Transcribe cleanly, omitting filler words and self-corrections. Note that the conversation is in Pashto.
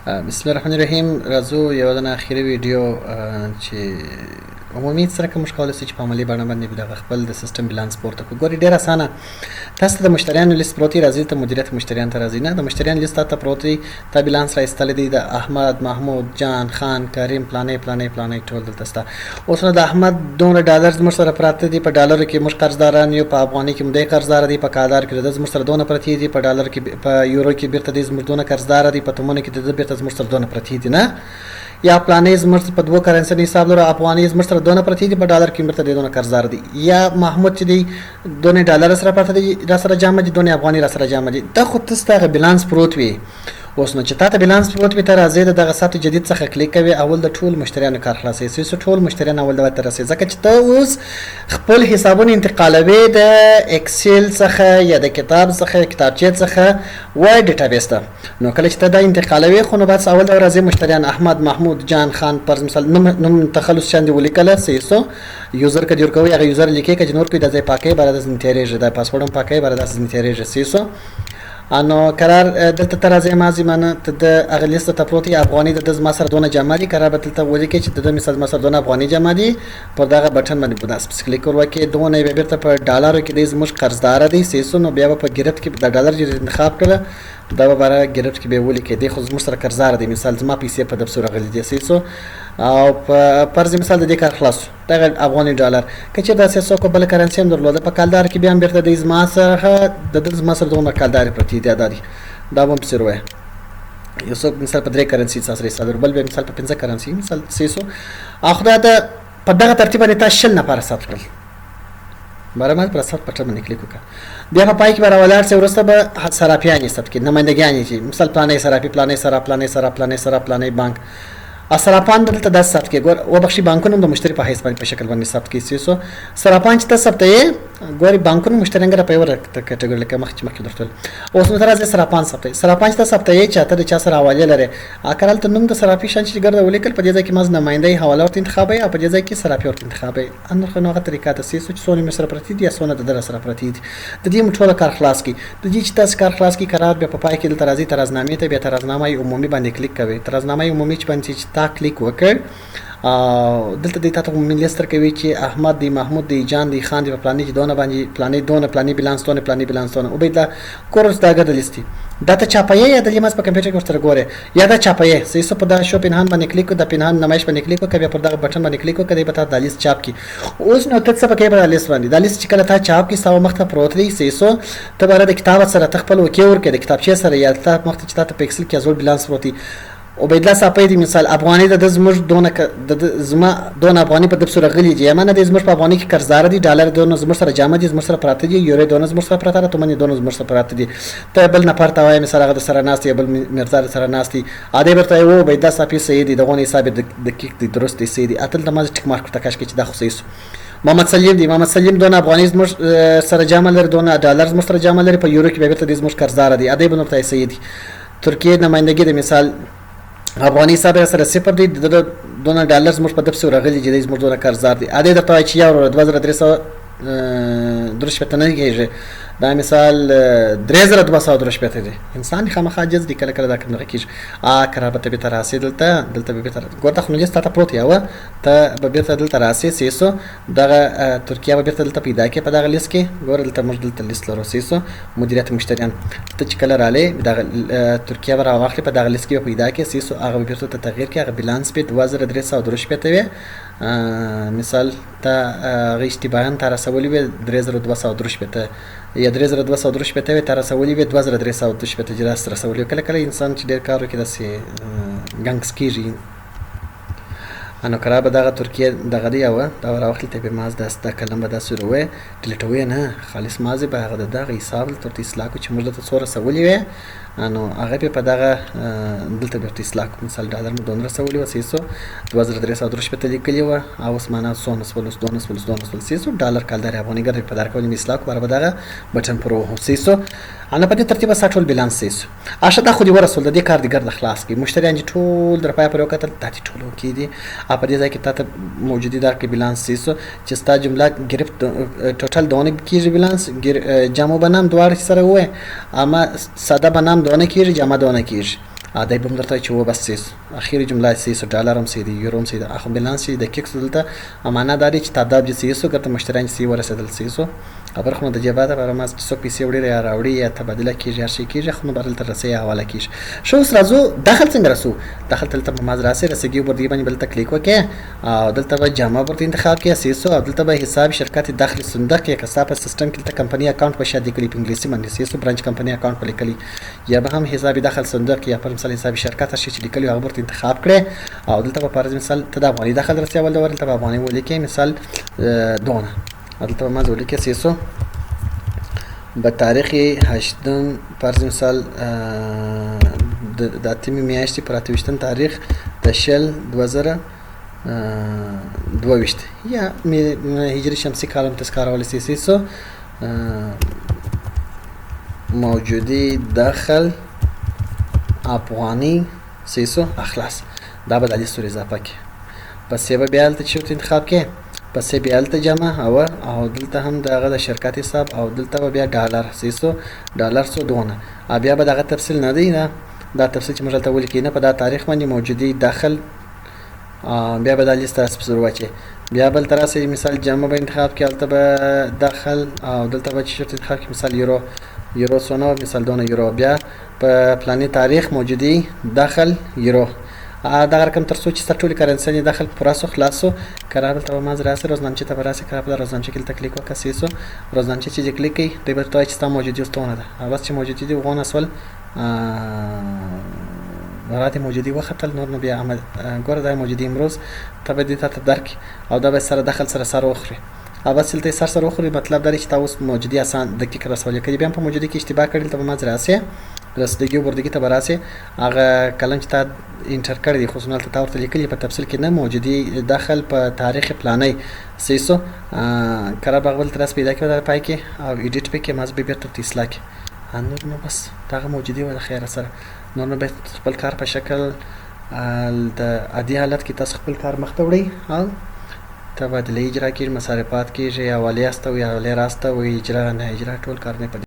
بسم الله الرحمن الرحیم. راځو یو دنه اخیری ویډیو چې عمومي سره کوم ښکول چې په عملی بڼه باندې د خپل د سیستم بیلانس پورته کو ګوري. ډیر اسانه تاسو د مشتریانو لیست پروتي راځي ته مدیریت مشتریان ته راځي نه د مشتریانو لیست ته پروتي ته بیلانس راځي دی د احمد محمود جان خان کریم پلانې ټول دلته ستا. اوس نو د احمد $2 زموږ سره پراته دي په ډالر کې، موږ قرضداران یو، په افغاني کې مده قرضدار دي، په کادار کې د زموږ سره دونه پرتی دي، په ډالر کې په یورو کې بیرته د زموږ دونه قرضدار دي، په تومن کې د بیرته زموږ سره دونه پرتی دي نه. یا پلانې زموږ په دوه کرنسي حساب لرو، افغاني زموږ سره دونه پرتی دي، په ډالر کې بیرته دونه قرضدار دي. یا محمود چې دی $2 سره پرته دي را سره جامه دي، دونه افغاني را سره جامه دي. دا خو تاسو بیلانس پروت وي. اوس نو چې تاسو بیلانس پروت وي ته راځي دغه سات جدید څخه کلیک کوي، اول د ټول مشتریانو کار خلاصي سې ټول مشتریان اول د تر رسي ځکه چې ته اوس خپل حسابونه انتقالوي د اکسل څخه یا د کتاب څخه کتابچې څخه وای ډیټابیس ته. نو کله چې ته دا انتقالوي خو نو بس اول د راځي مشتریان احمد محمود جان خان پر مثال نوم تخلص شاندې ولیکل سې یوزر کې جوړ کوي، هغه یوزر لیکي چې نور کوي د ځای پاکي بر د انتریج د پاسورډ پاکي بر د انتریج سې انو قرار دلته ترازه مازی منه ته د اغلیسته ته پروتي افغاني د زما سره دونه جمع دي قرار به دلته ولیکي چې د مثال ما سره دونه افغاني جمع دي پر دغه بټن باندې بوداس پس کلیک وکړئ دونه به بیرته په ډالرو کې د زموږ قرضدار دي سیسو نو بیا په ګرفت کې د ډالر جری انتخاب کړه دا به بره ګرفت کې به ولیکي د خو زموږ سره قرضدار دي مثال زما پیسې په دبسو راغلي دي سیسو او پر مثال د دې کار خلاص دغه افغاني ډالر کچې دا سیسو کو بل کرنسي هم درلوده په کالدار کې بیا هم بیرته د زما سره د زما سره دونه کالدار پرتی دي دا هم سروه یو څوک مثال په 3 کرنسي سره صدر بل به مثال په 5 کرنسي مثال سیسو اخره دا په دغه ترتیب باندې تاسو نه پر ثبت کړل برابر پر ثبت پټه باندې کلیک وکړه بیا په پای کې به راولار سره ورسته به صرافیان ثبت کړي نمائندګان چې مثال پلانې صرافي پلانې بانک صرافان دلته د ثبت کې ګور او بخشي بانکونو د مشتری په حیث باندې په شکل باندې ثبت کې سیسو صرافان چې ثبت یې ګوري بانکونو مشتریان په یو کټګوري لکه مخکې درته اوس نو ترازه صرافان ثبت چې ته د چا سره حواله لري اکرال ته نوم د صرافي شان چې ګرځي ولیکل په دې ځای کې مز نمائنده حواله ورته انتخابي او په دې ځای کې صرافي ورته انتخابي ان خو نوغه طریقه ته سیسو چې سونی مصر پرتی دي یا سونه د در سره پرتی دي د دې مټوله کار خلاص کی د دې چې تاسو کار خلاص کی قرار به په پای کې د ترازی ترازنامې ته به ترازنامه عمومي باندې کلیک کوي ترازنامه عمومي چې باندې تا کلیک وکړ دلته د تاسو من لیستر کوي چې احمد دی محمود دی جان دی خان دی په پلانې دونه باندې پلانې بیلانس دونه او بیت کورس داګه د لیستي دا ته چاپایې یا د لیماس په کمپیوټر کې ورته ګوره یا دا چاپایې سې په دا شو پنهان باندې کلیک د پنهان نمایش باندې کلیک وکړئ په دغه بټن باندې کلیک وکړئ به تاسو د لیست چاپ کی اوس نو تاسو په کې په لیست باندې د لیست چې کله تاسو چاپ کی ساو مخته پروت دی سې ته بار د کتاب سره تخپل وکور کې د کتابچې سره یا تاسو مخته چې تاسو پکسل کې ازول بیلانس پروتي او بيدلا صاحب دی مثال افغاني د زمر دونه زما دونه افغاني په دبسو رغلي دي یمنه د زمر په افغاني کې قرضدار دي ډالر دونه زمر سره جامه دي زمر سره پراته دي یورو دونه زمر سره پراته ته منی دونه زمر سره پراته دي ته بل نه پرتا وای مثال هغه سره ناستي بل مرزا سره ناستي اده برته وو بيدلا صاحب سيدي دغه حساب د کیک دي درست دي سيدي اتل د مازه ټیک مارک ته کاش کې د خصيص محمد سلیم دونه افغاني زمر سره جامه لري دونه ډالر زمر سره جامه لري په یورو کې به ته د زمر قرضدار دي اده بنورته سيدي ترکیه نمائندګي د مثال افغاني حساب سره صفر دی د $2 زموږ په دبسو راغلي چې د زموږ دونه قرضدار دي اده د پای چې یو 2300 درش پته نه کېږي دا مثال 3200 درش پته دي انسان خامخا عاجز دي کله کله دا کوم کېږي قرابت به تر راسي دلته به تر ګورته خو نه ستاسو پروت یو ته به بیرته دلته راسي سیسو دغه ترکیه به بیرته دلته پیدا کې په دغه لیست کې ګور دلته موږ دلته لیست لرو سیسو مدیریت مشتریان ته چې کله رااله دغه ترکیه ورا واخلي په دغه لیست کې پیدا کې سیسو هغه بیرته ته تغییر کې هغه بیلانس په 2300 درش پته وي مثال ته غیشتي بیان تر رسولي وي 3200 درش پته یا 3200 درش پته وي تر رسولي وي 2300 درش پته جراس رسولي کله کله انسان چې ډیر کار وکړي داسې ګنګس کیږي انو کرا به دغه ترکیه دغه دی او دا راوخلی ته به ماز داسته کلمه د سروه ډیلیټوي نه خالص مازه به هغه دغه حساب تر 30 لک چې موږ ته څوره سوولې وي انو هغه په دغه دلته به 30 لک مثال ډالر مو دونه سوولې وسیسو 2300 درش په لیکلی و او اسمانه سونس ولس دونس سیسو ډالر کال در افغاني ګر په درکو 20 لک ور به دغه بټن پرو سیسو انا په دې ترتیب ساتول بیلانس سیسو اشه دا خو دی ورسول د دې کار دی ګرد خلاص کی مشتریان ټول در پای پر وخت ته ټول کی دي په دې ځای کې تاسو موجودی دار کې بیلانس سیسو چې ستا جمله گرفت ټوټل دونه کیږي بیلانس جمع بنام دوار سره وې اما ساده بنام دونه کیږي جمع دونه کیږي دای به هم درته چې و بس سیس اخیری جمله سیس ډالر هم سیدی یورو هم سیدی اخو بیلانس دقیق دلته معنا داري چې تعداد چې سیسو ګټه مشتریان سی ورسېدل سیسو خبر خو د جباده پر ما چې څو پیسې وړي راوړي یا تبادله کیږي هر شي کیږي خو برل تر رسې حواله کیږي شو اوس راځو داخل څنګه رسو داخل تلته په ماز راسي رسیږي ور دی باندې بل تکلیک وکې او دلته به جامه ورته انتخاب کې سیسو او دلته به حساب شرکت داخلي صندوق یا کسا په سیستم کې ته کمپنی اکاؤنٹ په شادي کلی په انګلیسي باندې سیسو برانچ کمپنی اکاؤنٹ په لیکلي یا به هم حساب داخل صندوق یا پر مثال حساب شرکت شي چې لیکلي هغه ورته انتخاب کړي او دلته په فرض مثال ته د افغاني داخل رسي ول دلته په افغاني ولیکي مثال دونه دلته ما زول کې سیسو به تاریخ 8 فرض مثال د اتمی میاشتې پر 28 تاریخ د شل 2022 یا هجری شمسی کالم تذکار ول سیسو موجودی داخل افغانی سیسو اخلاص دا به د لیستو اضافه کې پس به بیا دلته چې انتخاب کې پس بیا دلته جمع او دلته هم دغه د شرکت حساب او دلته بیا ډالر سیسو ډالر سو دونه بیا به دغه تفصیل نه دی نه دا تفصیل چې موږ ته ولیکې نه په دا تاریخ باندې موجودی داخل بیا به د لیست اسپسور واچي بیا بل تراسه مثال جمع به انتخاب کې دلته به داخل او دلته به چې انتخاب کې مثال یورو سونه مثال دونه یورو بیا په پلاني تاریخ موجودی داخل یورو دا رقم تر څو چې ټول کرنسي داخل پراسو خلاصو قرار ته ما زراسه روزنامچه ته براسه قرار روزنامچه کې کلیک وکاسیسو روزنامچه چې کلیکي د برتای چې تا موجودی واستونه ده بس چې موجودی وغون اصل مراتب موجودی وختل نور نو بیا عمل ګوره دا موجودی امروز تبدی ته درک او دا به سره داخل سره وخري بس تلته سر وخري مطلب دا چې تاسو موجودی آسان دقیق رسول کوي بیا په موجودی کې اشتباه کړل ته ما زراسه رسیدګي وردګي ته براسه هغه کلم چې تا انټر کړی دی خصوصا ته ورته لیکلي په تفصیل کې نه موجودي داخل په تاریخ پلاني سیسو قرار بغول ترس پیدا کړو در پای کې او ایډیټ پکې ماز به بیرته تسلا کې نور نو بس دا موجودي ول خیر سره نور نو به خپل کار په شکل د عادي حالت کې تاسو خپل کار مخ ته وړي او تبادله اجرا کې مصارفات کې یا والیاسته او یا ولې راسته او اجرا نه اجرا ټول کار نه